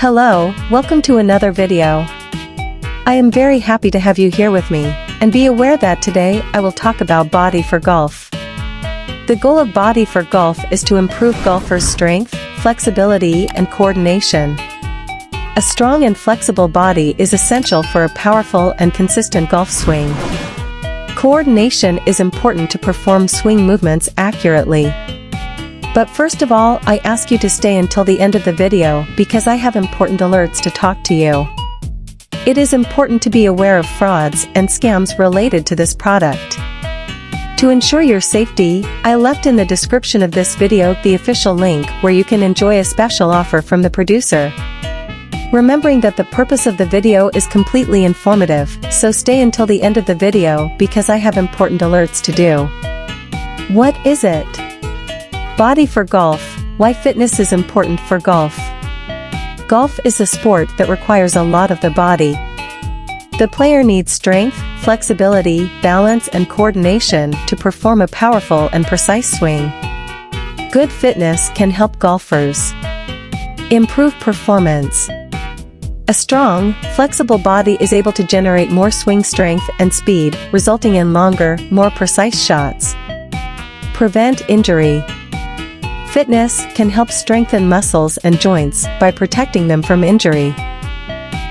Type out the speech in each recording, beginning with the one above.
Hello, welcome to another video. I am very happy to have you here with me, and be aware that today I will talk about Body for Golf. The goal of Body for Golf is to improve golfers' strength, flexibility, and coordination. A strong and flexible body is essential for a powerful and consistent golf swing. Coordination is important to perform swing movements accurately. But first of all, I ask you to stay until the end of the video because I have important alerts to talk to you. It is important to be aware of frauds and scams related to this product. To ensure your safety, I left in the description of this video the official link where you can enjoy a special offer from the producer. Remembering that the purpose of the video is completely informative, so stay until the end of the video because I have important alerts to do. What is it? Body for Golf, why fitness is important for golf. Golf is a sport that requires a lot of the body. The player needs strength, flexibility, balance and coordination to perform a powerful and precise swing. Good fitness can help golfers improve performance. A strong, flexible body is able to generate more swing strength and speed, resulting in longer, more precise shots. Prevent injury. Fitness can help strengthen muscles and joints by protecting them from injury.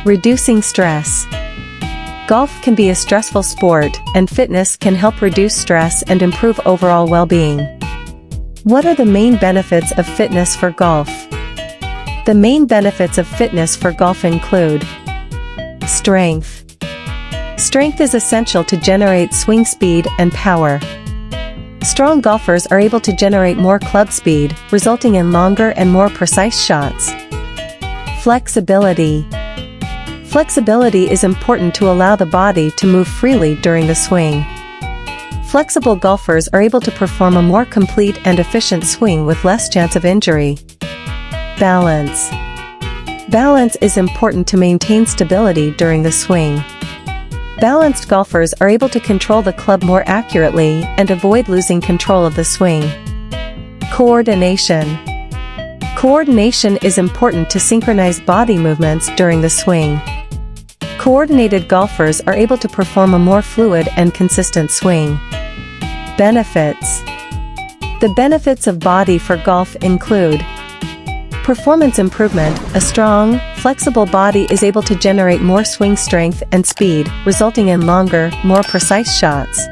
Reducing stress. Golf can be a stressful sport, and fitness can help reduce stress and improve overall well-being. What are the main benefits of fitness for golf? The main benefits of fitness for golf include strength. Strength is essential to generate swing speed and power. Strong golfers are able to generate more club speed, resulting in longer and more precise shots. Flexibility. Flexibility is important to allow the body to move freely during the swing. Flexible golfers are able to perform a more complete and efficient swing with less chance of injury. Balance. Balance is important to maintain stability during the swing. Balanced golfers are able to control the club more accurately and avoid losing control of the swing. Coordination. Coordination is important to synchronize body movements during the swing. Coordinated golfers are able to perform a more fluid and consistent swing. Benefits. The benefits of Body for Golf include performance improvement. A strong, flexible body is able to generate more swing strength and speed, resulting in longer, more precise shots.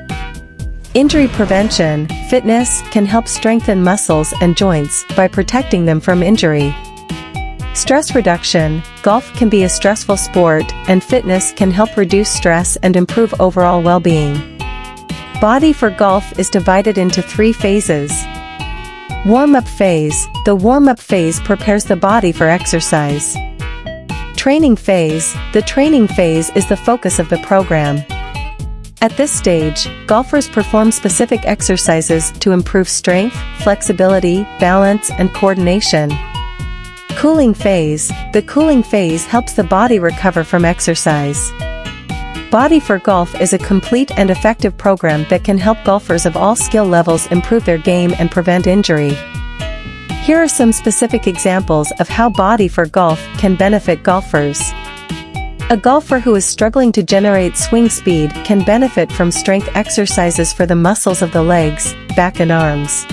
Injury prevention. Fitness can help strengthen muscles and joints by protecting them from injury. Stress reduction. Golf can be a stressful sport, and fitness can help reduce stress and improve overall well-being. Body for Golf is divided into 3 phases. Warm-up phase. The warm-up phase prepares the body for exercise. Training phase. The training phase is the focus of the program. At this stage, golfers perform specific exercises to improve strength, flexibility, balance, and coordination. Cooling phase. The cooling phase helps the body recover from exercise. Body for Golf is a complete and effective program that can help golfers of all skill levels improve their game and prevent injury. Here are some specific examples of how Body for Golf can benefit golfers. A golfer who is struggling to generate swing speed can benefit from strength exercises for the muscles of the legs, back and arms.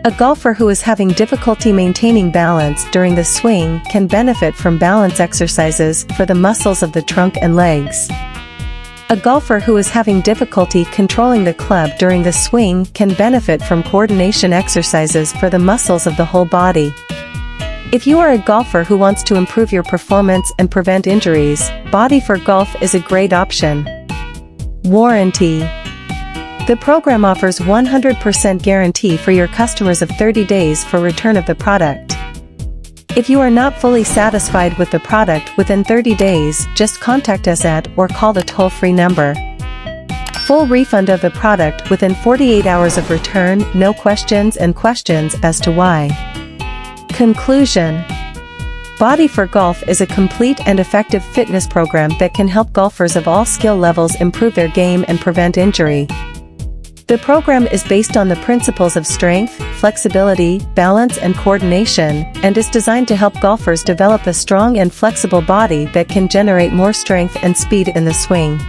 A golfer who is having difficulty maintaining balance during the swing can benefit from balance exercises for the muscles of the trunk and legs. A golfer who is having difficulty controlling the club during the swing can benefit from coordination exercises for the muscles of the whole body. If you are a golfer who wants to improve your performance and prevent injuries, Body for Golf is a great option. Warranty. The program offers 100% guarantee for your customers of 30 days for return of the product. If you are not fully satisfied with the product within 30 days, just contact us at or call the toll-free number. Full refund of the product within 48 hours of return, no questions as to why. Conclusion. Body for Golf is a complete and effective fitness program that can help golfers of all skill levels improve their game and prevent injury. The program is based on the principles of strength, flexibility, balance and coordination, and is designed to help golfers develop a strong and flexible body that can generate more strength and speed in the swing.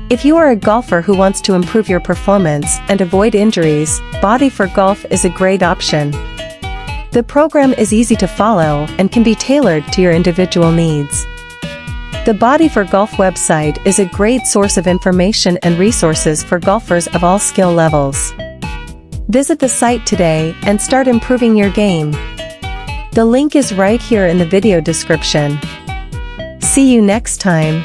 If you are a golfer who wants to improve your performance and avoid injuries, Body for Golf is a great option. The program is easy to follow and can be tailored to your individual needs. The Body for Golf website is a great source of information and resources for golfers of all skill levels. Visit the site today and start improving your game. The link is right here in the video description. See you next time.